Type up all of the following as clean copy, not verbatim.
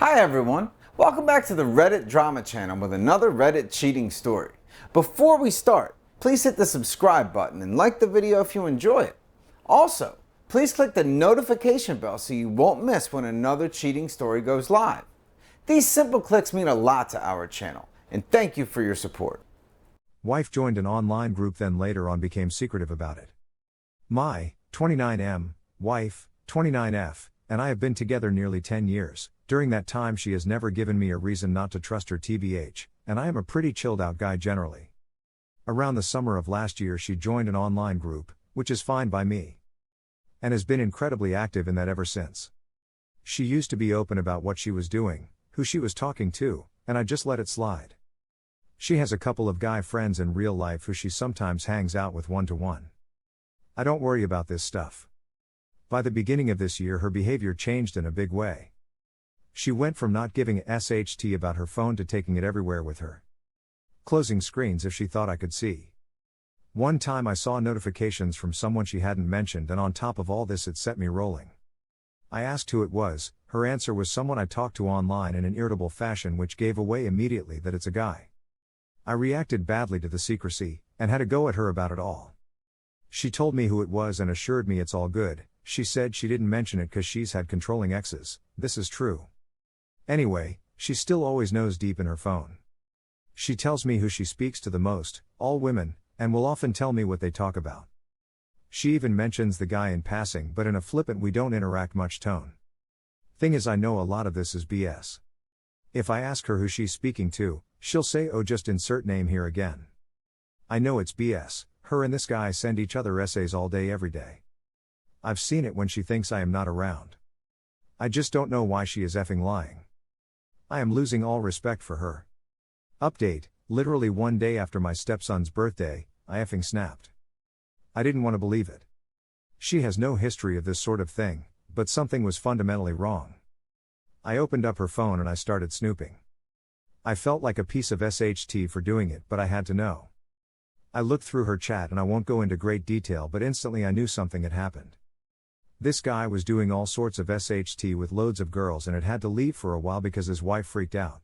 Hi everyone, welcome back to the Reddit drama channel with another Reddit cheating story. Before we start, please hit the subscribe button and like the video if you enjoy it. Also, please click the notification bell so you won't miss when another cheating story goes live. These simple clicks mean a lot to our channel, and thank you for your support. Wife joined an online group, then later on became secretive about it. My, 29M, wife, 29F, and I have been together nearly 10 years. During that time she has never given me a reason not to trust her tbh, and I am a pretty chilled out guy generally. Around the summer of last year she joined an online group, which is fine by me, and has been incredibly active in that ever since. She used to be open about what she was doing, who she was talking to, and I just let it slide. She has a couple of guy friends in real life who she sometimes hangs out with one-to-one. I don't worry about this stuff. By the beginning of this year her behavior changed in a big way. She went from not giving a SHT about her phone to taking it everywhere with her. Closing screens if she thought I could see. One time I saw notifications from someone she hadn't mentioned, and on top of all this it set me rolling. I asked who it was. Her answer was someone I talked to online in an irritable fashion, which gave away immediately that it's a guy. I reacted badly to the secrecy, and had a go at her about it all. She told me who it was and assured me it's all good. She said she didn't mention it because she's had controlling exes. This is true. Anyway, she still always knows deep in her phone. She tells me who she speaks to the most, all women, and will often tell me what they talk about. She even mentions the guy in passing, but in a flippant we don't interact much tone. Thing is, I know a lot of this is BS. If I ask her who she's speaking to, she'll say, oh, just insert name here again. I know it's BS. Her and this guy send each other essays all day every day. I've seen it when she thinks I am not around. I just don't know why she is effing lying. I am losing all respect for her. Update, literally one day after my stepson's birthday, I effing snapped. I didn't want to believe it. She has no history of this sort of thing, but something was fundamentally wrong. I opened up her phone and I started snooping. I felt like a piece of SHT for doing it, but I had to know. I looked through her chat, and I won't go into great detail, but instantly I knew something had happened. This guy was doing all sorts of SHT with loads of girls and had had to leave for a while because his wife freaked out.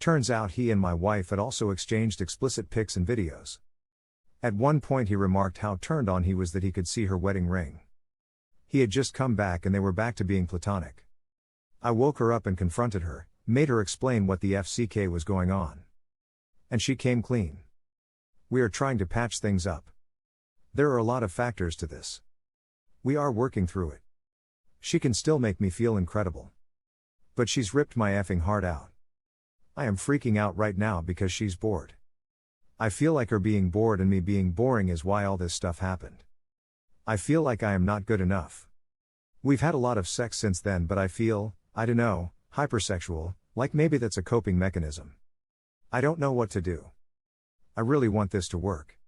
Turns out he and my wife had also exchanged explicit pics and videos. At one point he remarked how turned on he was that he could see her wedding ring. He had just come back and they were back to being platonic. I woke her up and confronted her, made her explain what the FCK was going on. And she came clean. We are trying to patch things up. There are a lot of factors to this. We are working through it. She can still make me feel incredible. But she's ripped my effing heart out. I am freaking out right now because she's bored. I feel like her being bored and me being boring is why all this stuff happened. I feel like I am not good enough. We've had a lot of sex since then, but I feel, I don't know, hypersexual, like maybe that's a coping mechanism. I don't know what to do. I really want this to work.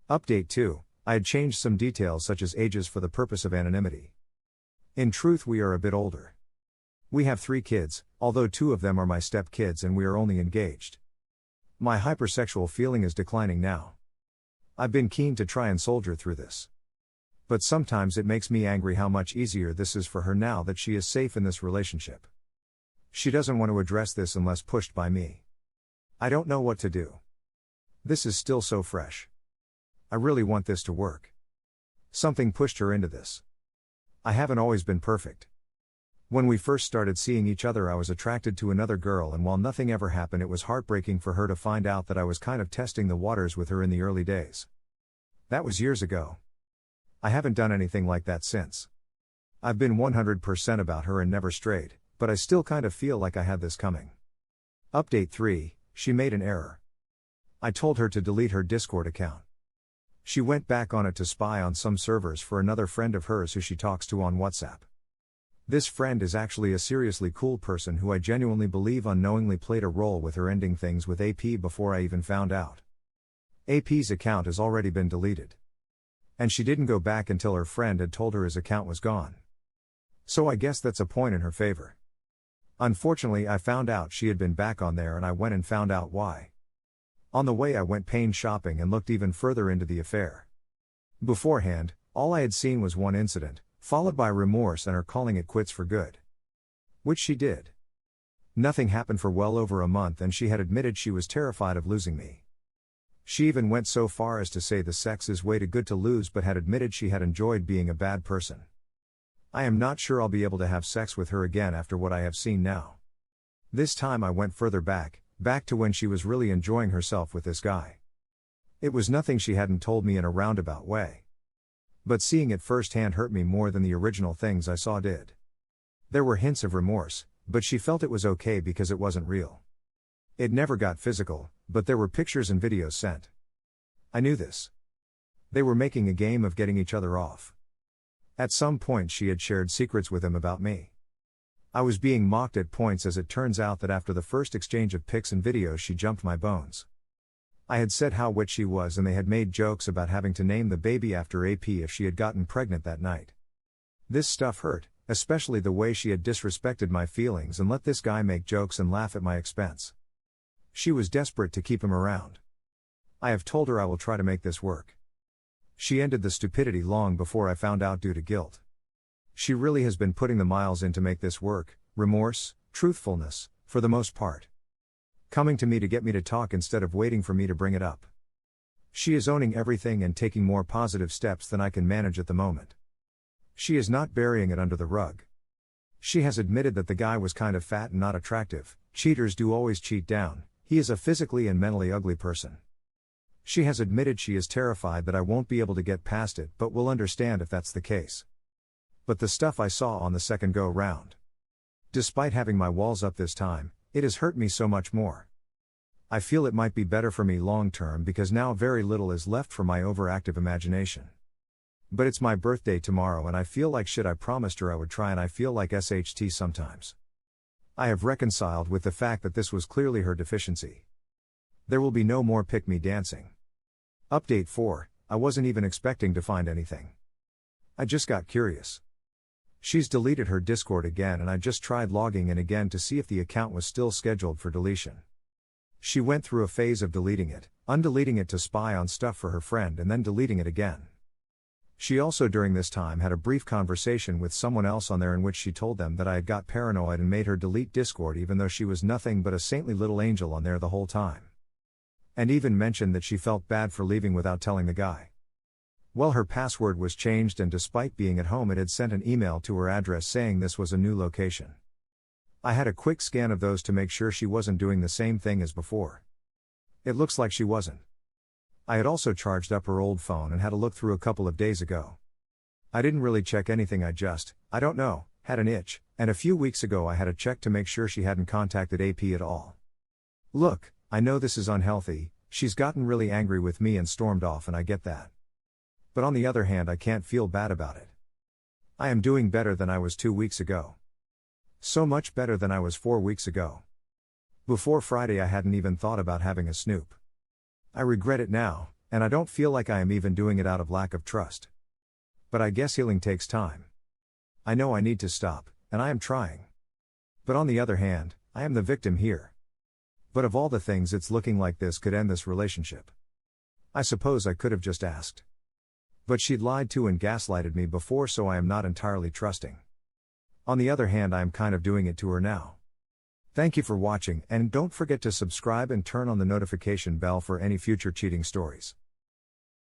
Update 2. I had changed some details such as ages for the purpose of anonymity. In truth, we are a bit older. We have 3 kids, although 2 of them are my step-kids and we are only engaged. My hypersexual feeling is declining now. I've been keen to try and soldier through this. But sometimes it makes me angry how much easier this is for her now that she is safe in this relationship. She doesn't want to address this unless pushed by me. I don't know what to do. This is still so fresh. I really want this to work. Something pushed her into this. I haven't always been perfect. When we first started seeing each other, I was attracted to another girl, and while nothing ever happened, it was heartbreaking for her to find out that I was kind of testing the waters with her in the early days. That was years ago. I haven't done anything like that since. I've been 100% about her and never strayed, but I still kind of feel like I had this coming. Update 3, she made an error. I told her to delete her Discord account. She went back on it to spy on some servers for another friend of hers who she talks to on WhatsApp. This friend is actually a seriously cool person who I genuinely believe unknowingly played a role with her ending things with AP before I even found out. AP's account has already been deleted. And she didn't go back until her friend had told her his account was gone. So I guess that's a point in her favor. Unfortunately, I found out she had been back on there and I went and found out why. On the way I went pain shopping and looked even further into the affair. Beforehand, all I had seen was one incident, followed by remorse and her calling it quits for good. Which she did. Nothing happened for well over a month and she had admitted she was terrified of losing me. She even went so far as to say the sex is way too good to lose, but had admitted she had enjoyed being a bad person. I am not sure I'll be able to have sex with her again after what I have seen now. This time I went further back to when she was really enjoying herself with this guy. It was nothing she hadn't told me in a roundabout way. But seeing it firsthand hurt me more than the original things I saw did. There were hints of remorse, but she felt it was okay because it wasn't real. It never got physical, but there were pictures and videos sent. I knew this. They were making a game of getting each other off. At some point she had shared secrets with him about me. I was being mocked at points, as it turns out that after the first exchange of pics and videos she jumped my bones. I had said how wet she was and they had made jokes about having to name the baby after AP if she had gotten pregnant that night. This stuff hurt, especially the way she had disrespected my feelings and let this guy make jokes and laugh at my expense. She was desperate to keep him around. I have told her I will try to make this work. She ended the stupidity long before I found out due to guilt. She really has been putting the miles in to make this work, remorse, truthfulness, for the most part. Coming to me to get me to talk instead of waiting for me to bring it up. She is owning everything and taking more positive steps than I can manage at the moment. She is not burying it under the rug. She has admitted that the guy was kind of fat and not attractive. Cheaters do always cheat down. He is a physically and mentally ugly person. She has admitted she is terrified that I won't be able to get past it, but will understand if that's the case. But the stuff I saw on the second go round. Despite having my walls up this time, it has hurt me so much more. I feel it might be better for me long term because now very little is left for my overactive imagination. But it's my birthday tomorrow and I feel like shit. I promised her I would try and I feel like SHT sometimes. I have reconciled with the fact that this was clearly her deficiency. There will be no more pick me dancing. Update 4, I wasn't even expecting to find anything. I just got curious. She's deleted her Discord again and I just tried logging in again to see if the account was still scheduled for deletion. She went through a phase of deleting it, undeleting it to spy on stuff for her friend and then deleting it again. She also during this time had a brief conversation with someone else on there in which she told them that I had got paranoid and made her delete Discord even though she was nothing but a saintly little angel on there the whole time. And even mentioned that she felt bad for leaving without telling the guy. Well, her password was changed and despite being at home it had sent an email to her address saying this was a new location. I had a quick scan of those to make sure she wasn't doing the same thing as before. It looks like she wasn't. I had also charged up her old phone and had a look through a couple of days ago. I didn't really check anything, I don't know, had an itch, and a few weeks ago I had a check to make sure she hadn't contacted AP at all. Look, I know this is unhealthy, she's gotten really angry with me and stormed off and I get that. But on the other hand I can't feel bad about it. I am doing better than I was 2 weeks ago. So much better than I was 4 weeks ago. Before Friday I hadn't even thought about having a snoop. I regret it now, and I don't feel like I am even doing it out of lack of trust. But I guess healing takes time. I know I need to stop, and I am trying. But on the other hand, I am the victim here. But of all the things it's looking like this could end this relationship. I suppose I could have just asked. But she'd lied to and gaslighted me before, so I am not entirely trusting. On the other hand I am kind of doing it to her now. Thank you for watching and don't forget to subscribe and turn on the notification bell for any future cheating stories.